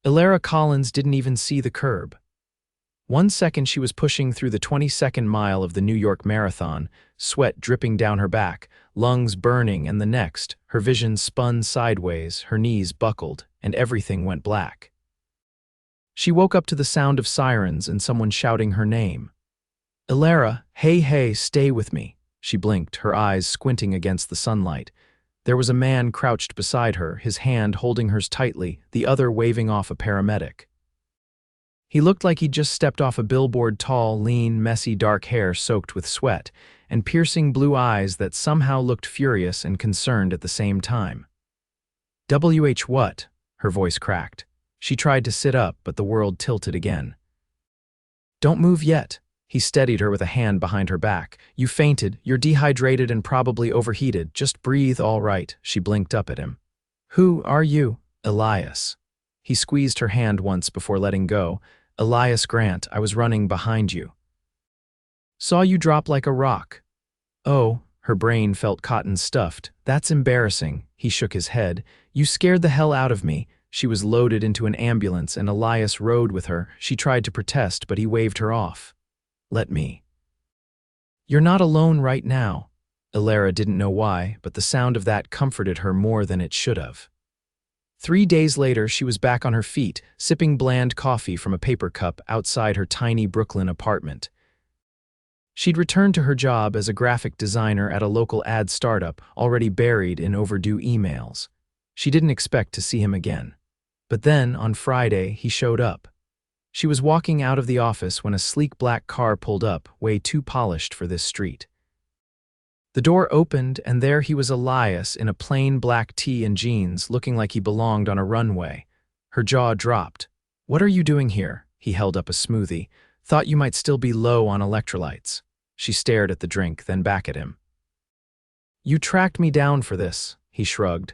Elara Collins didn't even see the curb. 1 second she was pushing through the 22nd mile of the New York Marathon, sweat dripping down her back, lungs burning, and the next, her vision spun sideways, her knees buckled, and everything went black. She woke up to the sound of sirens and someone shouting her name. Elara, hey, stay with me. She blinked, her eyes squinting against the sunlight. There was a man crouched beside her, his hand holding hers tightly, the other waving off a paramedic. He looked like he'd just stepped off a billboard, tall, lean, messy dark hair soaked with sweat, and piercing blue eyes that somehow looked furious and concerned at the same time. "WH what?" Her voice cracked. She tried to sit up, but the world tilted again. "Don't move yet." He steadied her with a hand behind her back. "You fainted, you're dehydrated and probably overheated. Just breathe, all right." She blinked up at him. "Who are you?" "Elias." He squeezed her hand once before letting go. "Elias Grant, I was running behind you. Saw you drop like a rock." "Oh," her brain felt cotton stuffed. "That's embarrassing." He shook his head. "You scared the hell out of me." She was loaded into an ambulance and Elias rode with her. She tried to protest, but he waved her off. "Let me." "You're not alone right now." Elara didn't know why, but the sound of that comforted her more than it should have. 3 days later, she was back on her feet, sipping bland coffee from a paper cup outside her tiny Brooklyn apartment. She'd returned to her job as a graphic designer at a local ad startup, already buried in overdue emails. She didn't expect to see him again. But then, on Friday, he showed up. She was walking out of the office when a sleek black car pulled up, way too polished for this street. The door opened, and there he was, Elias, in a plain black tee and jeans, looking like he belonged on a runway. Her jaw dropped. "What are you doing here?" He held up a smoothie. "Thought you might still be low on electrolytes." She stared at the drink, then back at him. "You tracked me down for this," he shrugged.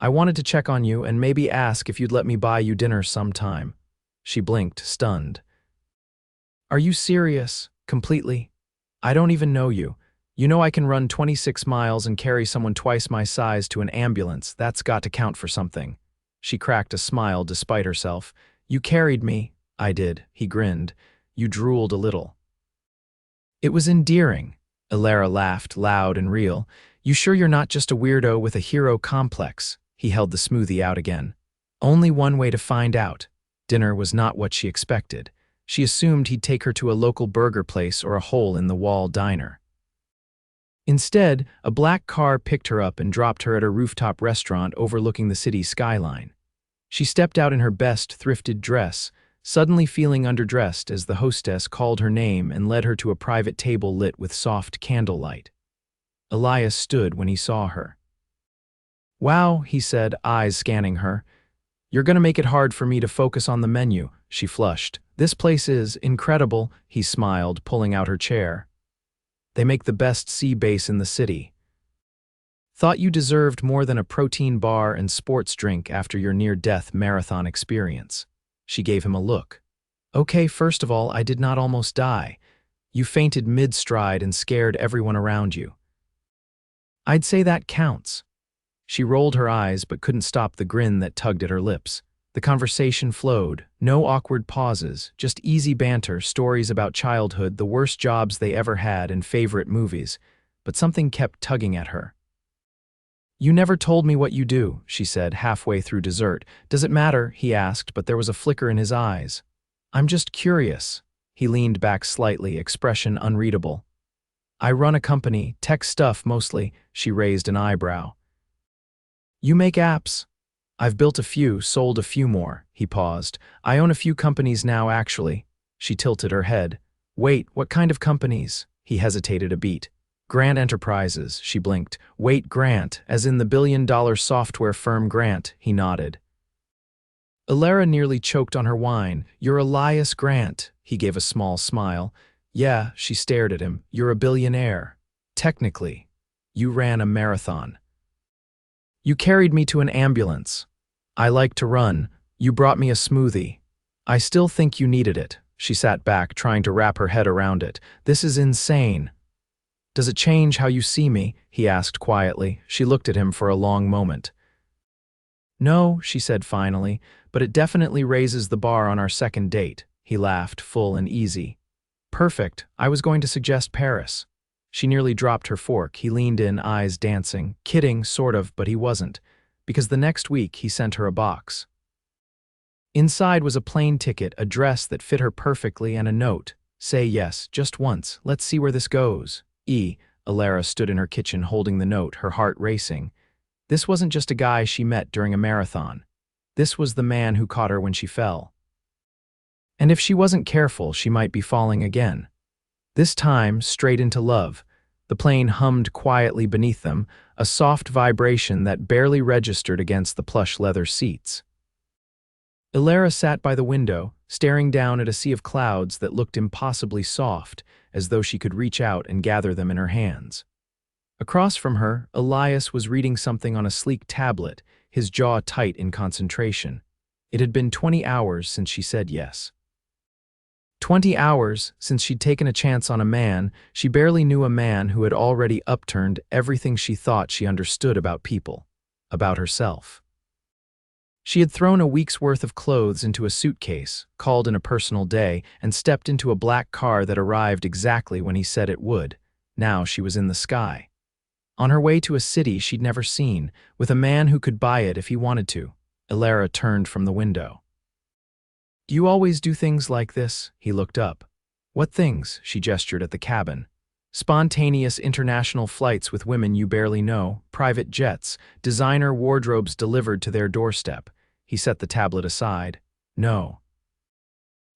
"I wanted to check on you and maybe ask if you'd let me buy you dinner sometime." She blinked, stunned. "Are you serious? Completely? I don't even know you. You know I can run 26 miles and carry someone twice my size to an ambulance. That's got to count for something." She cracked a smile despite herself. "You carried me." "I did." He grinned. "You drooled a little." "It was endearing." Elara laughed, loud and real. "You sure you're not just a weirdo with a hero complex?" He held the smoothie out again. Only one way to find out. Dinner was not what she expected. She assumed he'd take her to a local burger place or a hole-in-the-wall diner. Instead, a black car picked her up and dropped her at a rooftop restaurant overlooking the city skyline. She stepped out in her best thrifted dress, suddenly feeling underdressed as the hostess called her name and led her to a private table lit with soft candlelight. Elias stood when he saw her. "Wow," he said, eyes scanning her. "You're gonna make it hard for me to focus on the menu." She flushed. "This place is incredible," he smiled, pulling out her chair. "They make the best sea bass in the city. Thought you deserved more than a protein bar and sports drink after your near-death marathon experience." She gave him a look. "Okay, first of all, I did not almost die. You fainted mid-stride and scared everyone around you." "I'd say that counts." She rolled her eyes but couldn't stop the grin that tugged at her lips. The conversation flowed, no awkward pauses, just easy banter, stories about childhood, the worst jobs they ever had, and favorite movies. But something kept tugging at her. "You never told me what you do," she said halfway through dessert. "Does it matter?" he asked, but there was a flicker in his eyes. "I'm just curious." He leaned back slightly, expression unreadable. "I run a company, tech stuff mostly." She raised an eyebrow. "You make apps?" "I've built a few, sold a few more." He paused. "I own a few companies now, actually." She tilted her head. "Wait, what kind of companies?" He hesitated a beat. "Grant Enterprises." She blinked. "Wait, Grant, as in the billion-dollar software firm Grant." He nodded. Elara nearly choked on her wine. "You're Elias Grant." He gave a small smile. "Yeah," she stared at him. "You're a billionaire. Technically. You ran a marathon. You carried me to an ambulance. I like to run. You brought me a smoothie. I still think you needed it." She sat back, trying to wrap her head around it. "This is insane." "Does it change how you see me?" he asked quietly. She looked at him for a long moment. No, she said finally, but it definitely raises the bar on our second date. He laughed, full and easy. Perfect, I was going to suggest Paris. She nearly dropped her fork. He leaned in, eyes dancing. Kidding, sort of, but he wasn't, because the next week he sent her a box. Inside was a plane ticket, a dress that fit her perfectly, and a note. Say yes, just once. Let's see where this goes. Elara stood in her kitchen holding the note, her heart racing. This wasn't just a guy she met during a marathon. This was the man who caught her when she fell. And if she wasn't careful, she might be falling again. This time, straight into love. The plane hummed quietly beneath them, a soft vibration that barely registered against the plush leather seats. Elara sat by the window, staring down at a sea of clouds that looked impossibly soft, as though she could reach out and gather them in her hands. Across from her, Elias was reading something on a sleek tablet, his jaw tight in concentration. It had been 20 hours since she said yes. 20 hours since she'd taken a chance on a man. She barely knew a man who had already upturned everything she thought she understood about people, about herself. She had thrown a week's worth of clothes into a suitcase, called in a personal day, and stepped into a black car that arrived exactly when he said it would. Now she was in the sky. On her way to a city she'd never seen, with a man who could buy it if he wanted to. Elara turned from the window. Do you always do things like this? He looked up. What things? She gestured at the cabin. Spontaneous international flights with women you barely know, private jets, designer wardrobes delivered to their doorstep. He set the tablet aside. No.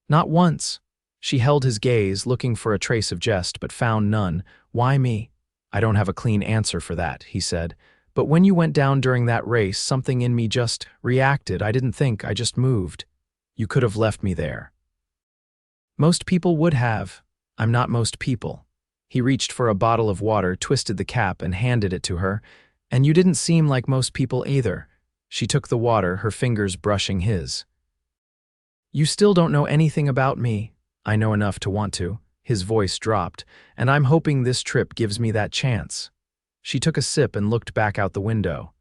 Not once. She held his gaze, looking for a trace of jest, but found none. Why me? I don't have a clean answer for that, he said. But when you went down during that race, something in me just reacted. I didn't think, I just moved. You could have left me there. Most people would have. I'm not most people. He reached for a bottle of water, twisted the cap, and handed it to her. And you didn't seem like most people either. She took the water, her fingers brushing his. You still don't know anything about me. I know enough to want to. His voice dropped, and I'm hoping this trip gives me that chance. She took a sip and looked back out the window.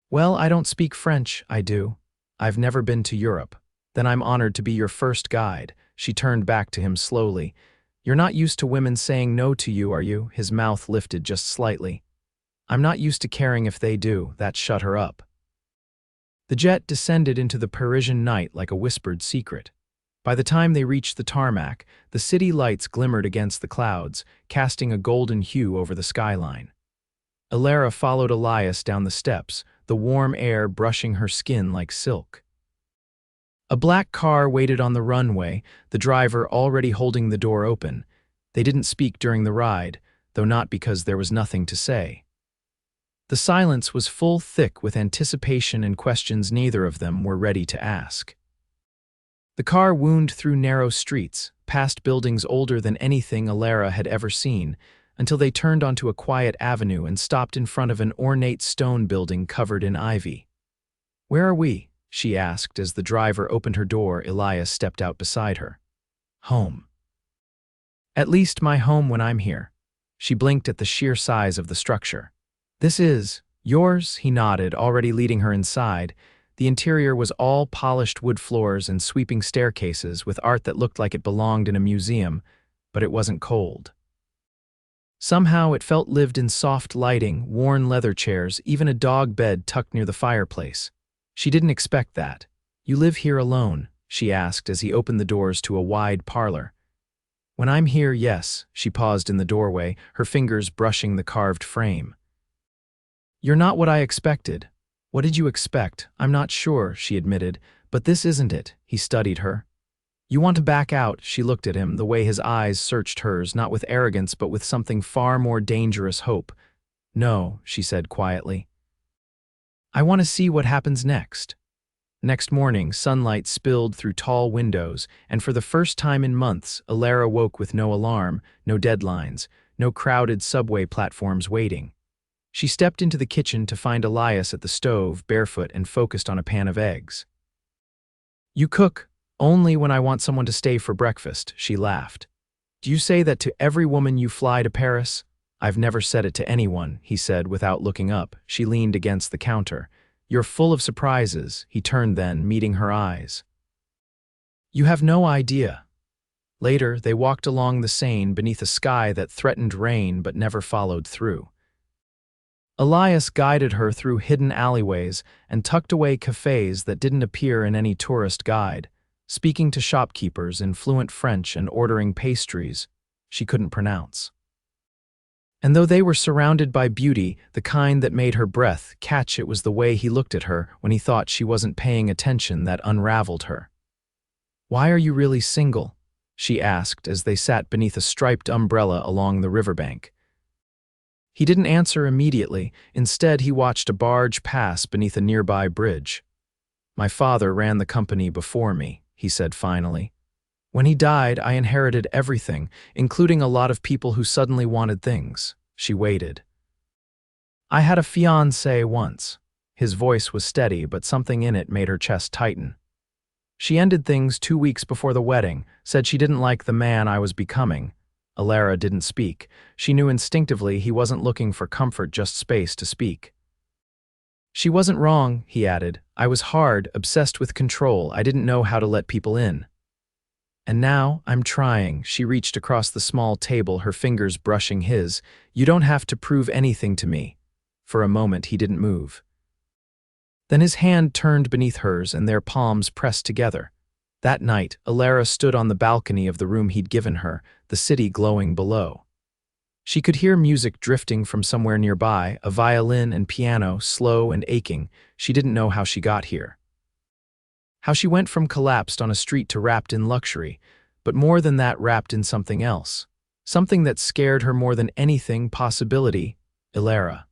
Well, I don't speak French, I do. I've never been to Europe. Then I'm honored to be your first guide. She turned back to him slowly. You're not used to women saying no to you, are you? His mouth lifted just slightly. I'm not used to caring if they do. That shut her up. The jet descended into the Parisian night like a whispered secret. By the time they reached the tarmac, the city lights glimmered against the clouds, casting a golden hue over the skyline. Elara followed Elias down the steps, the warm air brushing her skin like silk. A black car waited on the runway, the driver already holding the door open. They didn't speak during the ride, though not because there was nothing to say. The silence was full thick with anticipation and questions neither of them were ready to ask. The car wound through narrow streets, past buildings older than anything Elara had ever seen, until they turned onto a quiet avenue and stopped in front of an ornate stone building covered in ivy. Where are we? She asked as the driver opened her door. Elias stepped out beside her. Home. At least my home when I'm here. She blinked at the sheer size of the structure. This is yours, he nodded, already leading her inside. The interior was all polished wood floors and sweeping staircases with art that looked like it belonged in a museum, but it wasn't cold. Somehow it felt lived in soft lighting, worn leather chairs, even a dog bed tucked near the fireplace. She didn't expect that. You live here alone? She asked as he opened the doors to a wide parlor. When I'm here, yes. She paused in the doorway, her fingers brushing the carved frame. You're not what I expected. What did you expect? I'm not sure, she admitted, but this isn't it. He studied her. You want to back out? She looked at him, the way his eyes searched hers, not with arrogance but with something far more dangerous, hope. No, she said quietly. I want to see what happens next. Next morning, sunlight spilled through tall windows, and for the first time in months, Elara woke with no alarm, no deadlines, no crowded subway platforms waiting. She stepped into the kitchen to find Elias at the stove, barefoot and focused on a pan of eggs. You cook only when I want someone to stay for breakfast, she laughed. Do you say that to every woman you fly to Paris? I've never said it to anyone, he said without looking up. She leaned against the counter. You're full of surprises, he turned then, meeting her eyes. You have no idea. Later, they walked along the Seine beneath a sky that threatened rain but never followed through. Elias guided her through hidden alleyways and tucked away cafes that didn't appear in any tourist guide, speaking to shopkeepers in fluent French and ordering pastries she couldn't pronounce. And though they were surrounded by beauty, the kind that made her breath catch, it was the way he looked at her when he thought she wasn't paying attention that unraveled her. "Why are you really single?" she asked as they sat beneath a striped umbrella along the riverbank. He didn't answer immediately. Instead, he watched a barge pass beneath a nearby bridge. "My father ran the company before me," he said finally. "When he died, I inherited everything, including a lot of people who suddenly wanted things." She waited. "I had a fiancé once." His voice was steady, but something in it made her chest tighten. "She ended things 2 weeks before the wedding, said she didn't like the man I was becoming." Elara didn't speak. She knew instinctively he wasn't looking for comfort, just space to speak. "She wasn't wrong," he added. "I was hard, obsessed with control. I didn't know how to let people in. And now, I'm trying." She reached across the small table, her fingers brushing his. "You don't have to prove anything to me." For a moment, he didn't move. Then his hand turned beneath hers and their palms pressed together. That night, Elara stood on the balcony of the room he'd given her, the city glowing below. She could hear music drifting from somewhere nearby, a violin and piano, slow and aching. She didn't know how she got here. How she went from collapsed on a street to wrapped in luxury, but more than that, wrapped in something else. Something that scared her more than anything, possibility. Elara.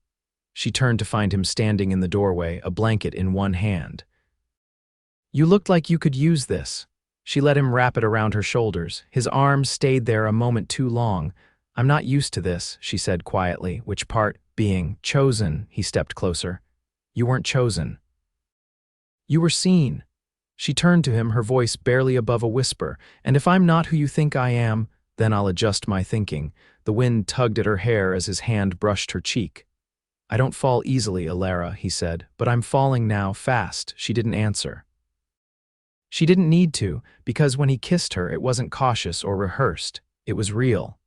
She turned to find him standing in the doorway, a blanket in one hand. "You looked like you could use this." She let him wrap it around her shoulders. His arms stayed there a moment too long. "I'm not used to this," she said quietly, which part being chosen. He stepped closer. "You weren't chosen. You were seen." She turned to him, her voice barely above a whisper. "And if I'm not who you think I am, then I'll adjust my thinking." The wind tugged at her hair as his hand brushed her cheek. "I don't fall easily, Elara," he said, "but I'm falling now, fast." She didn't answer. She didn't need to, because when he kissed her, it wasn't cautious or rehearsed. It was real.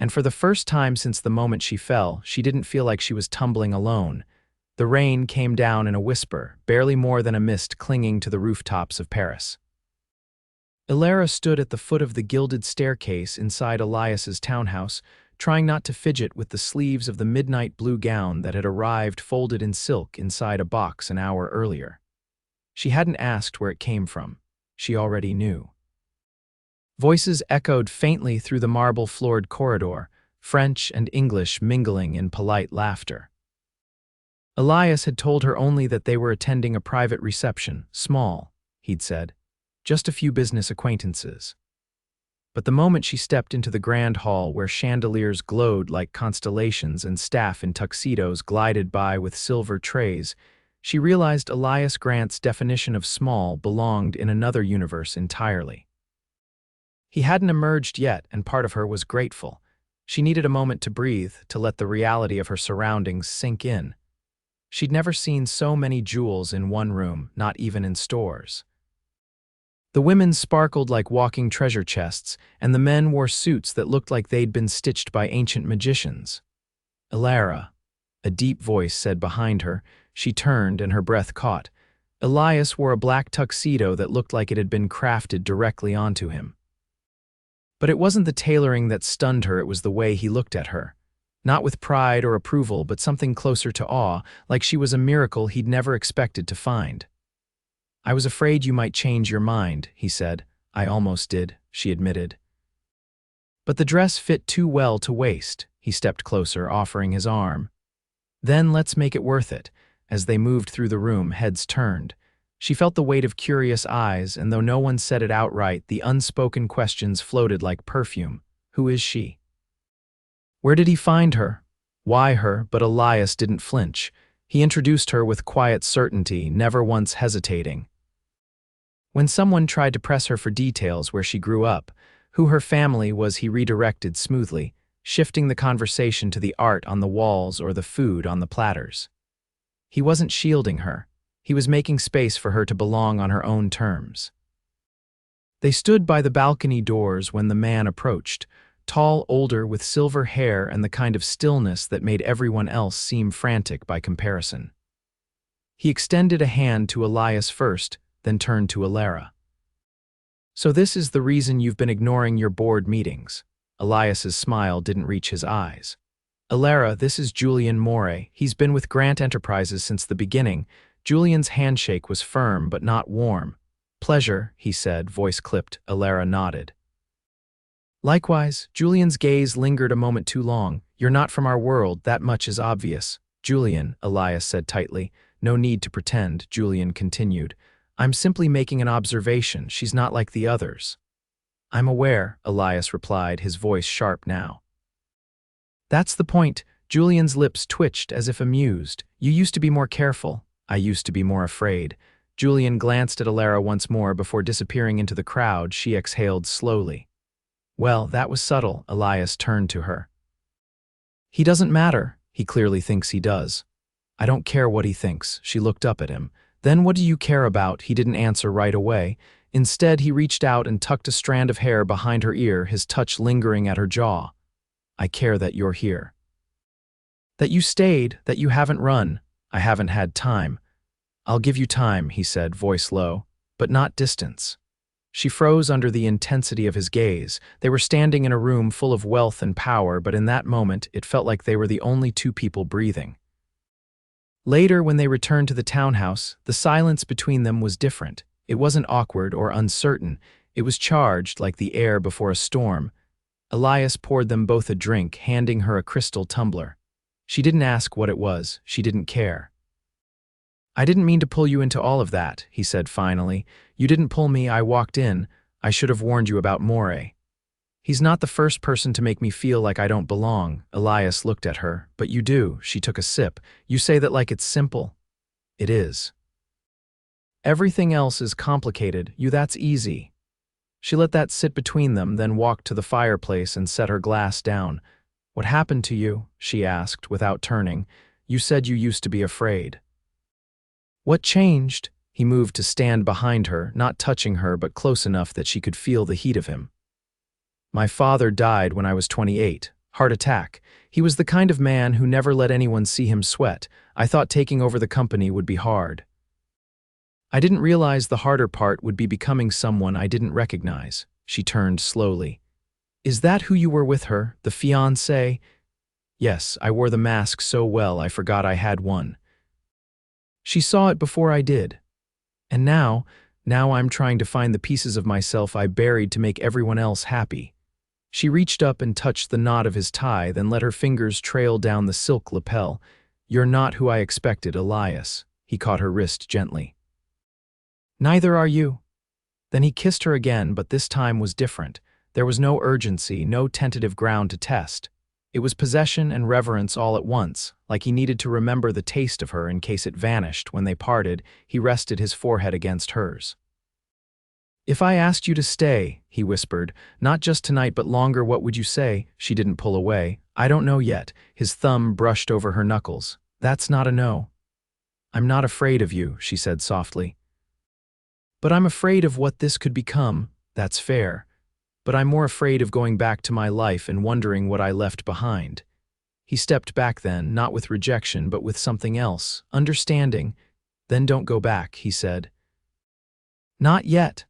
And for the first time since the moment she fell, she didn't feel like she was tumbling alone. The rain came down in a whisper, barely more than a mist clinging to the rooftops of Paris. Elara stood at the foot of the gilded staircase inside Elias's townhouse, trying not to fidget with the sleeves of the midnight blue gown that had arrived folded in silk inside a box an hour earlier. She hadn't asked where it came from. She already knew. Voices echoed faintly through the marble-floored corridor, French and English mingling in polite laughter. Elias had told her only that they were attending a private reception, small, he'd said, just a few business acquaintances. But the moment she stepped into the grand hall where chandeliers glowed like constellations and staff in tuxedos glided by with silver trays, she realized Elias Grant's definition of small belonged in another universe entirely. He hadn't emerged yet, and part of her was grateful. She needed a moment to breathe, to let the reality of her surroundings sink in. She'd never seen so many jewels in one room, not even in stores. The women sparkled like walking treasure chests, and the men wore suits that looked like they'd been stitched by ancient magicians. "Elara," a deep voice said behind her. She turned and her breath caught. Elias wore a black tuxedo that looked like it had been crafted directly onto him. But it wasn't the tailoring that stunned her, it was the way he looked at her. Not with pride or approval, but something closer to awe, like she was a miracle he'd never expected to find. "I was afraid you might change your mind," he said. "I almost did," she admitted. "But the dress fit too well to waste." He stepped closer, offering his arm. "Then let's make it worth it." As they moved through the room, heads turned. She felt the weight of curious eyes, and though no one said it outright, the unspoken questions floated like perfume. Who is she? Where did he find her? Why her? But Elias didn't flinch. He introduced her with quiet certainty, never once hesitating. When someone tried to press her for details, where she grew up, who her family was, he redirected smoothly, shifting the conversation to the art on the walls or the food on the platters. He wasn't shielding her. He was making space for her to belong on her own terms. They stood by the balcony doors when the man approached, tall, older, with silver hair and the kind of stillness that made everyone else seem frantic by comparison. He extended a hand to Elias first, then turned to Elara. "So this is the reason you've been ignoring your board meetings." Elias's smile didn't reach his eyes. "Elara, this is Julian Moray. He's been with Grant Enterprises since the beginning." Julian's handshake was firm but not warm. "Pleasure," he said, voice clipped. Elara nodded. "Likewise." Julian's gaze lingered a moment too long. "You're not from our world, that much is obvious." "Julian," Elias said tightly. "No need to pretend," Julian continued. "I'm simply making an observation. She's not like the others." "I'm aware," Elias replied, his voice sharp now. "That's the point." Julian's lips twitched as if amused. "You used to be more careful. I used to be more afraid." Julian glanced at Elara once more before disappearing into the crowd. She exhaled slowly. "Well, that was subtle." Elias turned to her. "He doesn't matter. He clearly thinks he does." "I don't care what he thinks." She looked up at him. "Then what do you care about?" He didn't answer right away. Instead, he reached out and tucked a strand of hair behind her ear, his touch lingering at her jaw. "I care that you're here. That you stayed, that you haven't run." "I haven't had time." "I'll give you time," he said, voice low, "but not distance." She froze under the intensity of his gaze. They were standing in a room full of wealth and power, but in that moment, it felt like they were the only two people breathing. Later, when they returned to the townhouse, the silence between them was different. It wasn't awkward or uncertain. It was charged, like the air before a storm. Elias poured them both a drink, handing her a crystal tumbler. She didn't ask what it was. She didn't care. "I didn't mean to pull you into all of that," he said finally. "You didn't pull me. I walked in. I should have warned you about Moray. He's not the first person to make me feel like I don't belong." Elias looked at her. "But you do." She took a sip. "You say that like it's simple." "It is. Everything else is complicated. That's easy." She let that sit between them, then walked to the fireplace and set her glass down. "What happened to you?" she asked, without turning. "You said you used to be afraid." "What changed?" He moved to stand behind her, not touching her but close enough that she could feel the heat of him. "My father died when I was 28. Heart attack. He was the kind of man who never let anyone see him sweat. I thought taking over the company would be hard. I didn't realize the harder part would be becoming someone I didn't recognize." She turned slowly. "Is that who you were with her, the fiancé?" "Yes, I wore the mask so well I forgot I had one. She saw it before I did. And now I'm trying to find the pieces of myself I buried to make everyone else happy." She reached up and touched the knot of his tie, then let her fingers trail down the silk lapel. "You're not who I expected, Elias." He caught her wrist gently. "Neither are you." Then he kissed her again, but this time was different. There was no urgency, no tentative ground to test. It was possession and reverence all at once, like he needed to remember the taste of her in case it vanished. When they parted, he rested his forehead against hers. "If I asked you to stay," he whispered, "not just tonight but longer, what would you say?" She didn't pull away. "I don't know yet." His thumb brushed over her knuckles. "That's not a no." "I'm not afraid of you," she said softly. "But I'm afraid of what this could become." "That's fair. But I'm more afraid of going back to my life and wondering what I left behind." He stepped back then, not with rejection, but with something else, understanding. "Then don't go back," he said. "Not yet."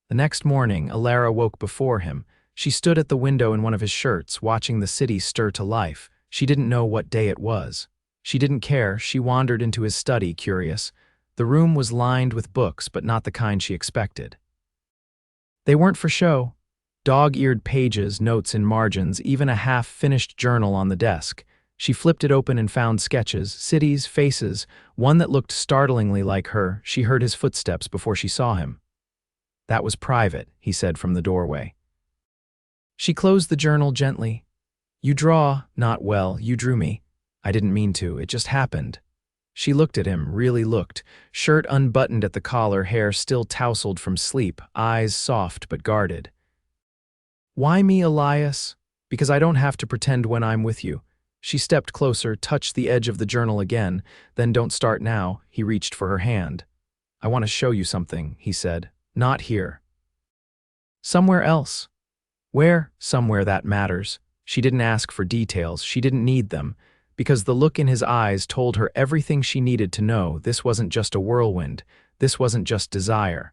The next morning, Elara woke before him. She stood at the window in one of his shirts, watching the city stir to life. She didn't know what day it was. She didn't care. She wandered into his study, curious. The room was lined with books, but not the kind she expected. They weren't for show. Dog-eared pages, notes in margins, even a half-finished journal on the desk. She flipped it open and found sketches, cities, faces, one that looked startlingly like her. She heard his footsteps before she saw him. "That was private," he said from the doorway. She closed the journal gently. "You draw, not well. You drew me. I didn't mean to. It just happened." She looked at him, really looked. Shirt unbuttoned at the collar, hair still tousled from sleep, eyes soft but guarded. "Why me, Elias?" "Because I don't have to pretend when I'm with you." She stepped closer, touched the edge of the journal again, then "Don't start now." He reached for her hand. "I want to show you something," he said. "Not here. Somewhere else." Where? Somewhere that matters. She didn't ask for details, she didn't need them, because the look in his eyes told her everything she needed to know. This wasn't just a whirlwind, this wasn't just desire.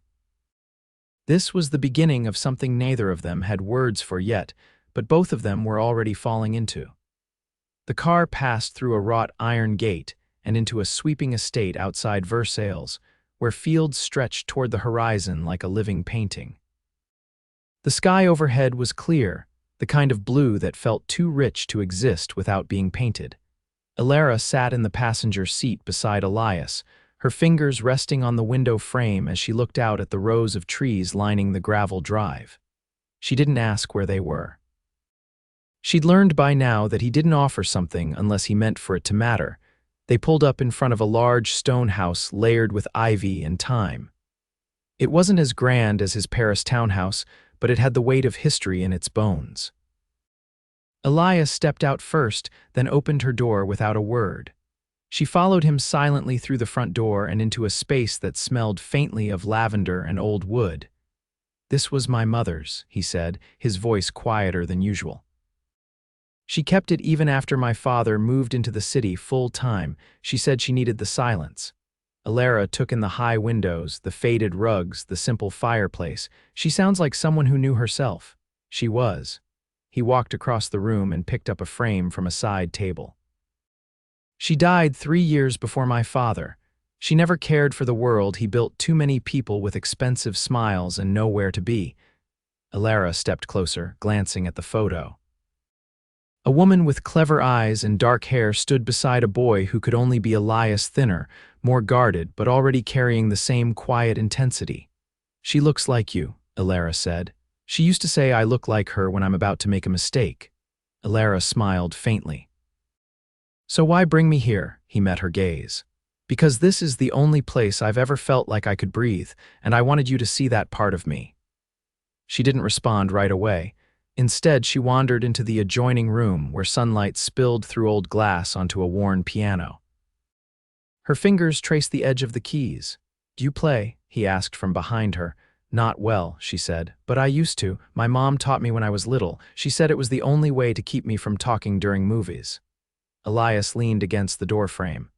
This was the beginning of something neither of them had words for yet, but both of them were already falling into. The car passed through a wrought iron gate and into a sweeping estate outside Versailles, where fields stretched toward the horizon like a living painting. The sky overhead was clear, the kind of blue that felt too rich to exist without being painted. Elara sat in the passenger seat beside Elias, her fingers resting on the window frame as she looked out at the rows of trees lining the gravel drive. She didn't ask where they were. She'd learned by now that he didn't offer something unless he meant for it to matter. They pulled up in front of a large stone house layered with ivy and thyme. It wasn't as grand as his Paris townhouse, but it had the weight of history in its bones. Elias stepped out first, then opened her door without a word. She followed him silently through the front door and into a space that smelled faintly of lavender and old wood. "This was my mother's," he said, his voice quieter than usual. "She kept it even after my father moved into the city full-time. She said she needed the silence." Elara took in the high windows, the faded rugs, the simple fireplace. "She sounds like someone who knew herself." She was. He walked across the room and picked up a frame from a side table. "She died 3 years before my father. She never cared for the world. He built too many people with expensive smiles and nowhere to be." Elara stepped closer, glancing at the photo. A woman with clever eyes and dark hair stood beside a boy who could only be Elias, thinner, more guarded, but already carrying the same quiet intensity. "She looks like you," Elara said. "She used to say I look like her when I'm about to make a mistake." Elara smiled faintly. "So why bring me here?" He met her gaze. "Because this is the only place I've ever felt like I could breathe, and I wanted you to see that part of me." She didn't respond right away. Instead, she wandered into the adjoining room where sunlight spilled through old glass onto a worn piano. Her fingers traced the edge of the keys. "Do you play?" he asked from behind her. "Not well," she said, "but I used to. My mom taught me when I was little. She said it was the only way to keep me from talking during movies." Elias leaned against the doorframe.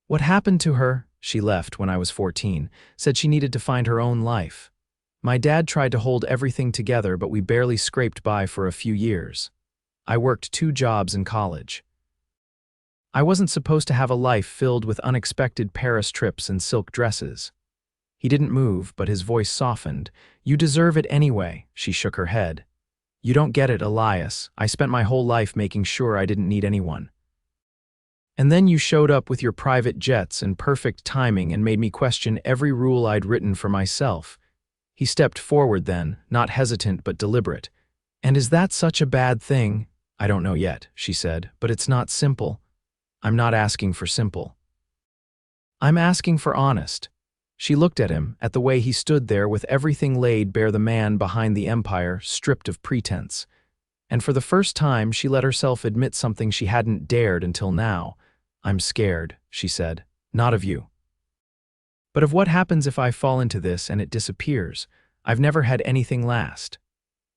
"What happened to her?" "She left when I was 14, said she needed to find her own life. My dad tried to hold everything together, but we barely scraped by for a few years. I worked 2 jobs in college. I wasn't supposed to have a life filled with unexpected Paris trips and silk dresses." He didn't move, but his voice softened. "You deserve it anyway." She shook her head. "You don't get it, Elias. I spent my whole life making sure I didn't need anyone. And then you showed up with your private jets and perfect timing and made me question every rule I'd written for myself." He stepped forward then, not hesitant but deliberate. "And is that such a bad thing?" "I don't know yet," she said, "but it's not simple." "I'm not asking for simple. I'm asking for honest." She looked at him, at the way he stood there with everything laid bare, the man behind the empire, stripped of pretense. And for the first time, she let herself admit something she hadn't dared until now. "I'm scared," she said. "Not of you. But of what happens if I fall into this and it disappears. I've never had anything last."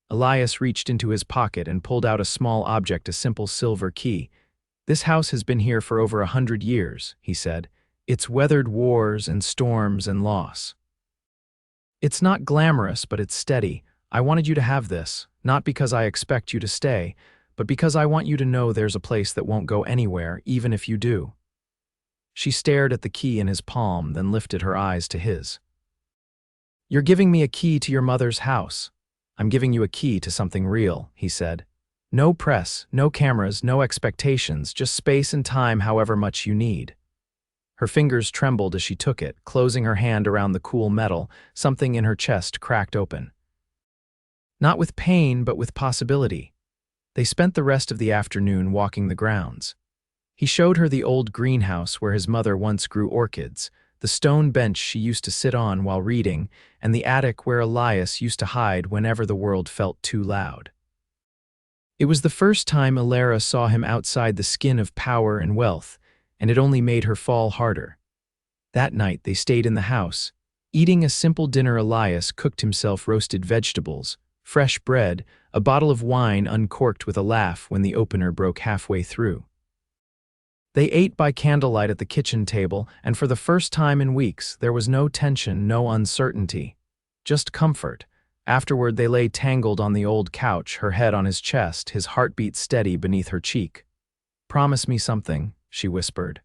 Elias reached into his pocket and pulled out a small object, a simple silver key. "This house has been here for over 100 years, he said. "It's weathered wars and storms and loss. It's not glamorous, but it's steady. I wanted you to have this, not because I expect you to stay, but because I want you to know there's a place that won't go anywhere, even if you do." She stared at the key in his palm, then lifted her eyes to his. "You're giving me a key to your mother's house. I'm giving you a key to something real," he said. "No press, no cameras, no expectations, just space and time, however much you need." Her fingers trembled as she took it, closing her hand around the cool metal. Something in her chest cracked open. Not with pain, but with possibility. They spent the rest of the afternoon walking the grounds. He showed her the old greenhouse where his mother once grew orchids, the stone bench she used to sit on while reading, and the attic where Elias used to hide whenever the world felt too loud. It was the first time Elara saw him outside the skin of power and wealth, and it only made her fall harder. That night they stayed in the house, eating a simple dinner. Elias cooked himself roasted vegetables, fresh bread, a bottle of wine uncorked with a laugh when the opener broke halfway through. They ate by candlelight at the kitchen table, and for the first time in weeks there was no tension, no uncertainty, just comfort. Afterward they lay tangled on the old couch, her head on his chest, his heartbeat steady beneath her cheek. "Promise me something," she whispered.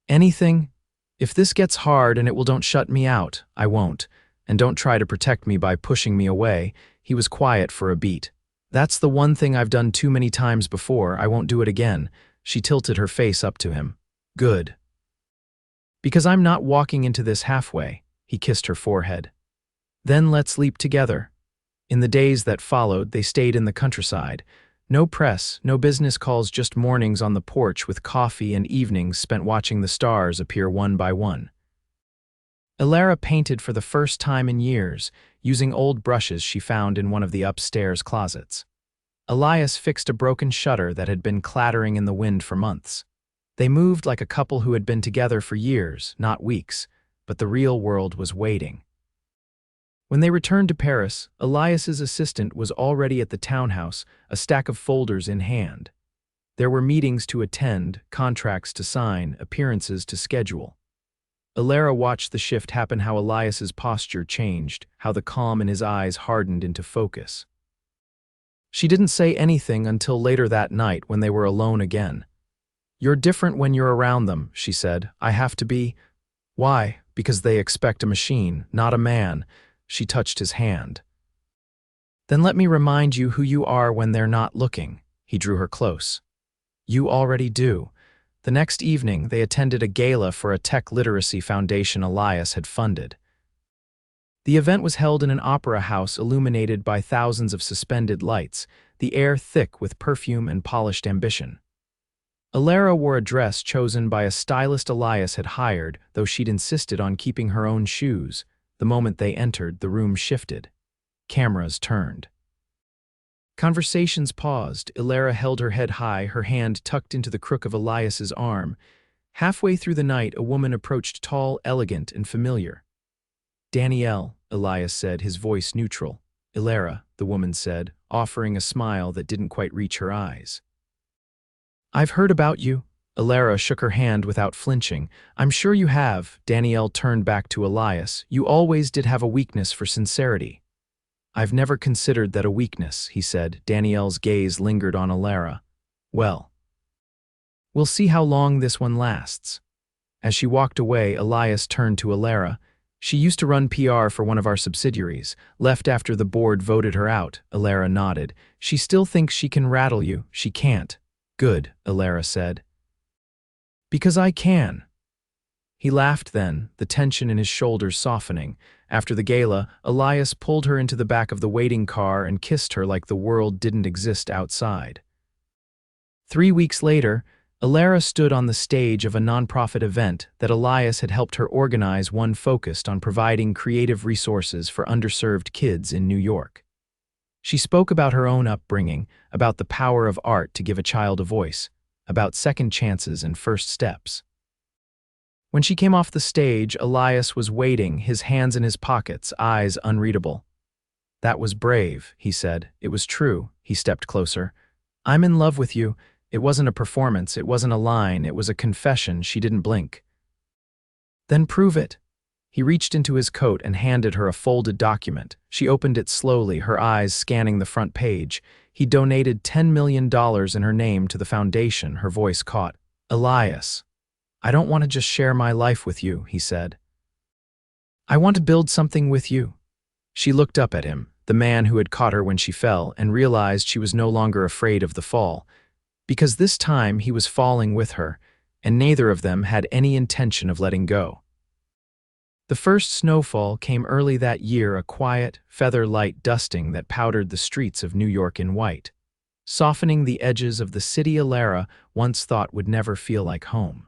"Anything? If this gets hard and don't shut me out, I won't. And don't try to protect me by pushing me away." He was quiet for a beat. "That's the one thing I've done too many times before. I won't do it again." She tilted her face up to him. "Good. Because I'm not walking into this halfway." He kissed her forehead. "Then let's leap together." In the days that followed, they stayed in the countryside. No press, no business calls, just mornings on the porch with coffee and evenings spent watching the stars appear one by one. Elara painted for the first time in years, using old brushes she found in one of the upstairs closets. Elias fixed a broken shutter that had been clattering in the wind for months. They moved like a couple who had been together for years, not weeks, but the real world was waiting. When they returned to Paris, Elias's assistant was already at the townhouse, a stack of folders in hand. There were meetings to attend, contracts to sign, appearances to schedule. Elara watched the shift happen, how Elias's posture changed, how the calm in his eyes hardened into focus. She didn't say anything until later that night when they were alone again. "You're different when you're around them," she said. "I have to be." "Why?" "Because they expect a machine, not a man." She touched his hand. "Then let me remind you who you are when they're not looking." He drew her close. "You already do." The next evening, they attended a gala for a tech literacy foundation Elias had funded. The event was held in an opera house illuminated by thousands of suspended lights, the air thick with perfume and polished ambition. Elara wore a dress chosen by a stylist Elias had hired, though she'd insisted on keeping her own shoes. The moment they entered, the room shifted. Cameras turned. Conversations paused. Elara held her head high, her hand tucked into the crook of Elias's arm. Halfway through the night, a woman approached, tall, elegant, and familiar. "Danielle," Elias said, his voice neutral. "Elara," the woman said, offering a smile that didn't quite reach her eyes. "I've heard about you." Elara shook her hand without flinching. "I'm sure you have." Danielle turned back to Elias. "You always did have a weakness for sincerity." "I've never considered that a weakness," he said. Danielle's gaze lingered on Elara. "Well, we'll see how long this one lasts." As she walked away, Elias turned to Elara. "She used to run PR for one of our subsidiaries, left after the board voted her out." Elara nodded. "She still thinks she can rattle you." "She can't." "Good," Elara said. "Because I can." He laughed then, the tension in his shoulders softening. After the gala, Elias pulled her into the back of the waiting car and kissed her like the world didn't exist outside. 3 weeks later, Elara stood on the stage of a nonprofit event that Elias had helped her organize, one focused on providing creative resources for underserved kids in New York. She spoke about her own upbringing, about the power of art to give a child a voice, about second chances and first steps. When she came off the stage, Elias was waiting, his hands in his pockets, eyes unreadable. "That was brave," he said. "It was true." He stepped closer. "I'm in love with you." It wasn't a performance, it wasn't a line, it was a confession. She didn't blink. "Then prove it." He reached into his coat and handed her a folded document. She opened it slowly, her eyes scanning the front page. He donated $10 million in her name to the foundation. Her voice caught. "Elias, I don't want to just share my life with you," he said. "I want to build something with you." She looked up at him, the man who had caught her when she fell, and realized she was no longer afraid of the fall. Because this time he was falling with her, and neither of them had any intention of letting go. The first snowfall came early that year, a quiet, feather-light dusting that powdered the streets of New York in white, softening the edges of the city Elara once thought would never feel like home.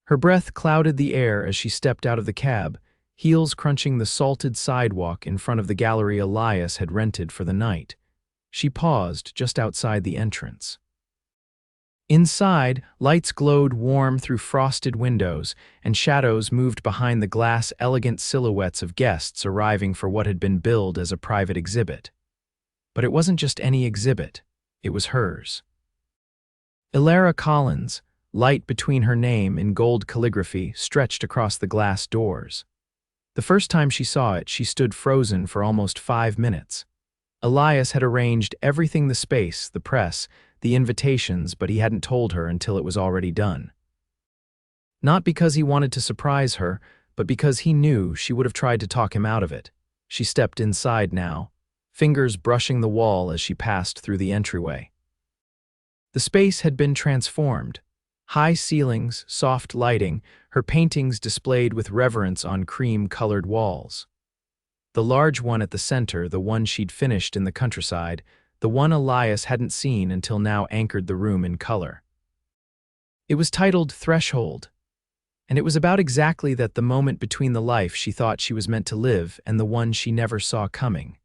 Her breath clouded the air as she stepped out of the cab, heels crunching the salted sidewalk in front of the gallery Elias had rented for the night. She paused just outside the entrance. Inside, lights glowed warm through frosted windows, and shadows moved behind the glass elegant silhouettes of guests arriving for what had been billed as a private exhibit. But it wasn't just any exhibit, it was hers. Elara Collins, light between her name in gold calligraphy, stretched across the glass doors. The first time she saw it, she stood frozen for almost 5 minutes. Elias had arranged everything, the space, the press, the invitations, but he hadn't told her until it was already done. Not because he wanted to surprise her, but because he knew she would have tried to talk him out of it. She stepped inside now, fingers brushing the wall as she passed through the entryway. The space had been transformed. High ceilings, soft lighting, her paintings displayed with reverence on cream-colored walls. The large one at the center, the one she'd finished in the countryside, the one Elias hadn't seen until now, anchored the room in color. It was titled Threshold, and it was about exactly that, the moment between the life she thought she was meant to live and the one she never saw coming.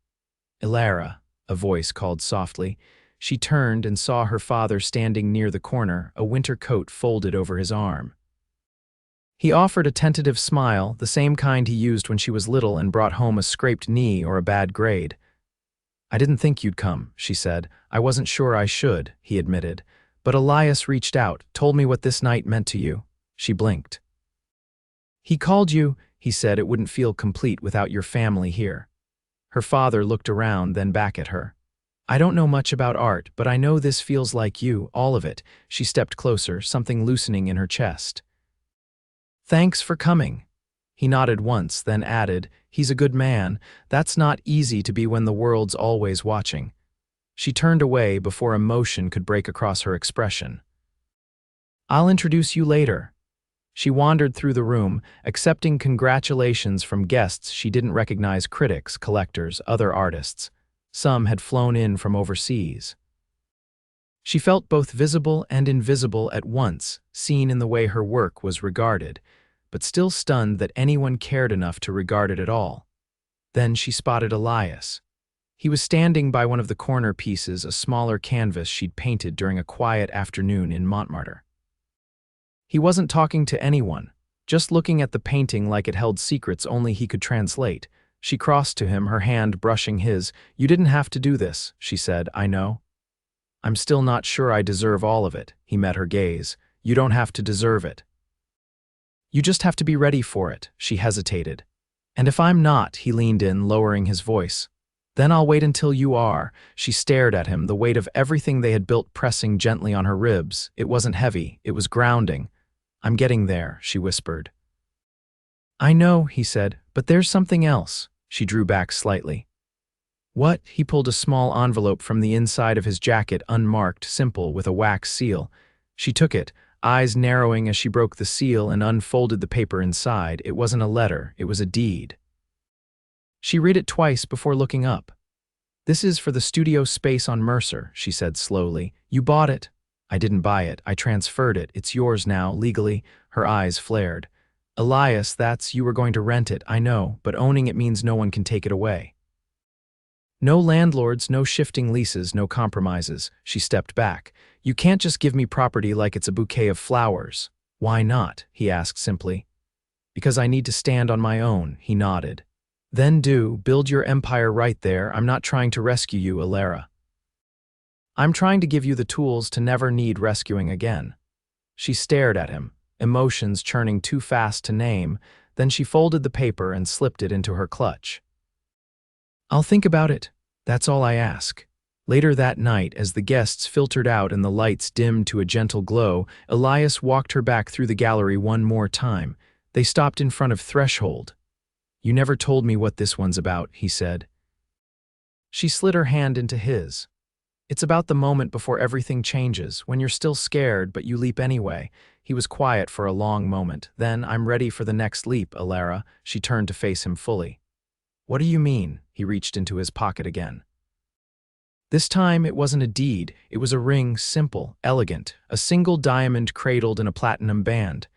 "Elara," a voice called softly. She turned and saw her father standing near the corner, a winter coat folded over his arm. He offered a tentative smile, the same kind he used when she was little and brought home a scraped knee or a bad grade. "I didn't think you'd come," she said. "I wasn't sure I should," he admitted. "But Elias reached out, told me what this night meant to you." She blinked. "He called you," he said. "It wouldn't feel complete without your family here." Her father looked around, then back at her. "I don't know much about art, but I know this feels like you, all of it." She stepped closer, something loosening in her chest. "Thanks for coming." He nodded once, then added, "He's a good man. That's not easy to be when the world's always watching." She turned away before emotion could break across her expression. "I'll introduce you later." She wandered through the room, accepting congratulations from guests she didn't recognize: critics, collectors, other artists. Some had flown in from overseas. She felt both visible and invisible at once, seen in the way her work was regarded, but still stunned that anyone cared enough to regard it at all. Then she spotted Elias. He was standing by one of the corner pieces, a smaller canvas she'd painted during a quiet afternoon in Montmartre. He wasn't talking to anyone, just looking at the painting like it held secrets only he could translate. She crossed to him, her hand brushing his. "You didn't have to do this," she said. "I know. I'm still not sure I deserve all of it." He met her gaze. "You don't have to deserve it. You just have to be ready for it." She hesitated. "And if I'm not," he leaned in, lowering his voice, "then I'll wait until you are." She stared at him, the weight of everything they had built pressing gently on her ribs. It wasn't heavy, it was grounding. "I'm getting there," she whispered. "I know," he said, "but there's something else." She drew back slightly. "What?" He pulled a small envelope from the inside of his jacket, unmarked, simple, with a wax seal. She took it, eyes narrowing as she broke the seal and unfolded the paper inside. It wasn't a letter, it was a deed. She read it twice before looking up. "This is for the studio space on Mercer," she said slowly. "You bought it." "I didn't buy it, I transferred it. It's yours now, legally." Her eyes flared. "Elias, you were going to rent it, I know, but owning it means no one can take it away. No landlords, no shifting leases, no compromises." She stepped back. "You can't just give me property like it's a bouquet of flowers." "Why not?" he asked simply. "Because I need to stand on my own," he nodded. "Then build your empire right there. I'm not trying to rescue you, Elara. I'm trying to give you the tools to never need rescuing again." She stared at him, emotions churning too fast to name. Then she folded the paper and slipped it into her clutch. "I'll think about it. That's all I ask." Later that night, as the guests filtered out and the lights dimmed to a gentle glow, Elias walked her back through the gallery one more time. They stopped in front of Threshold. "You never told me what this one's about," he said. She slid her hand into his. "It's about the moment before everything changes, when you're still scared but you leap anyway." He was quiet for a long moment. Then, "I'm ready for the next leap, Elara." She turned to face him fully. "What do you mean?" He reached into his pocket again. This time it wasn't a deed, it was a ring, simple, elegant, a single diamond cradled in a platinum band.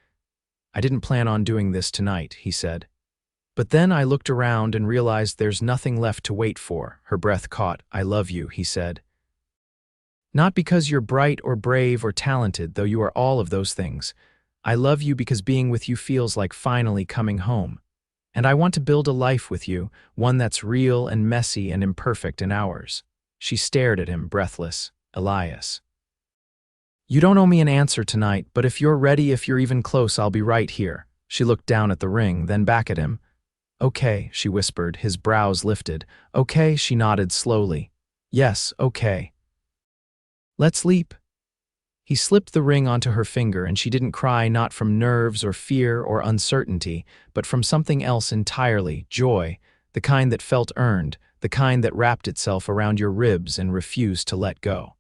"I didn't plan on doing this tonight," he said. But then I looked around and realized there's nothing left to wait for. Her breath caught. I love you, he said. Not because you're bright or brave or talented, though you are all of those things. I love you because being with you feels like finally coming home. And I want to build a life with you, one that's real and messy and imperfect in ours. She stared at him, breathless. Elias. You don't owe me an answer tonight, but if you're ready, if you're even close, I'll be right here. She looked down at the ring, then back at him. Okay, she whispered, his brows lifted. Okay, she nodded slowly. Yes, okay. Let's leap. He slipped the ring onto her finger, and she didn't cry, not from nerves or fear or uncertainty, but from something else entirely, joy, the kind that felt earned, the kind that wrapped itself around your ribs and refused to let go.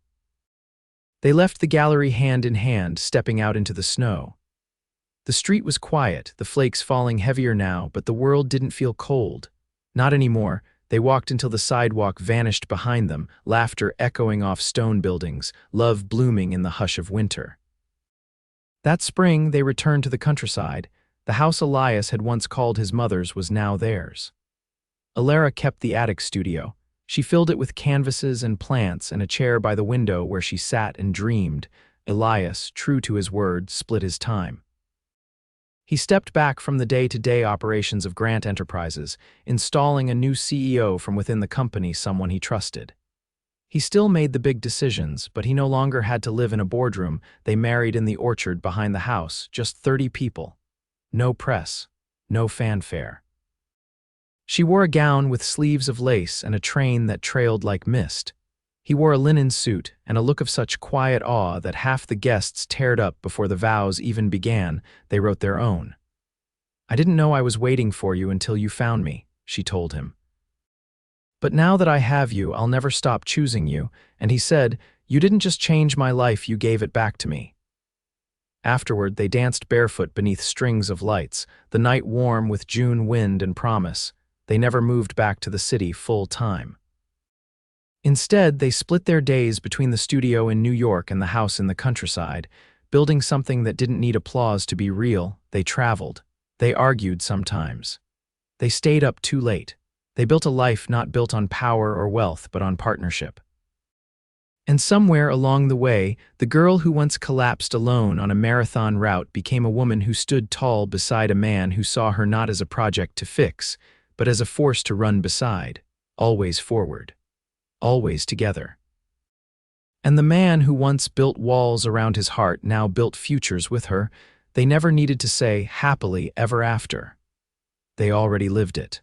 They left the gallery hand in hand, stepping out into the snow. The street was quiet, the flakes falling heavier now, but the world didn't feel cold. Not anymore. They walked until the sidewalk vanished behind them, laughter echoing off stone buildings, love blooming in the hush of winter. That spring, they returned to the countryside. The house Elias had once called his mother's was now theirs. Elara kept the attic studio. She filled it with canvases and plants and a chair by the window where she sat and dreamed. Elias, true to his word, split his time. He stepped back from the day-to-day operations of Grant Enterprises, installing a new CEO from within the company, someone he trusted. He still made the big decisions, but he no longer had to live in a boardroom. They married in the orchard behind the house, just 30 people. No press, no fanfare. She wore a gown with sleeves of lace and a train that trailed like mist. He wore a linen suit and a look of such quiet awe that half the guests teared up before the vows even began. They wrote their own. I didn't know I was waiting for you until you found me, she told him. But now that I have you, I'll never stop choosing you. And he said, you didn't just change my life, you gave it back to me. Afterward, they danced barefoot beneath strings of lights, the night warm with June wind and promise. They never moved back to the city full time. Instead, they split their days between the studio in New York and the house in the countryside, building something that didn't need applause to be real. They traveled. They argued sometimes. They stayed up too late. They built a life not built on power or wealth, but on partnership. And somewhere along the way, the girl who once collapsed alone on a marathon route became a woman who stood tall beside a man who saw her not as a project to fix, but as a force to run beside, always forward. Always together. And the man who once built walls around his heart now built futures with her. They never needed to say, happily ever after. They already lived it.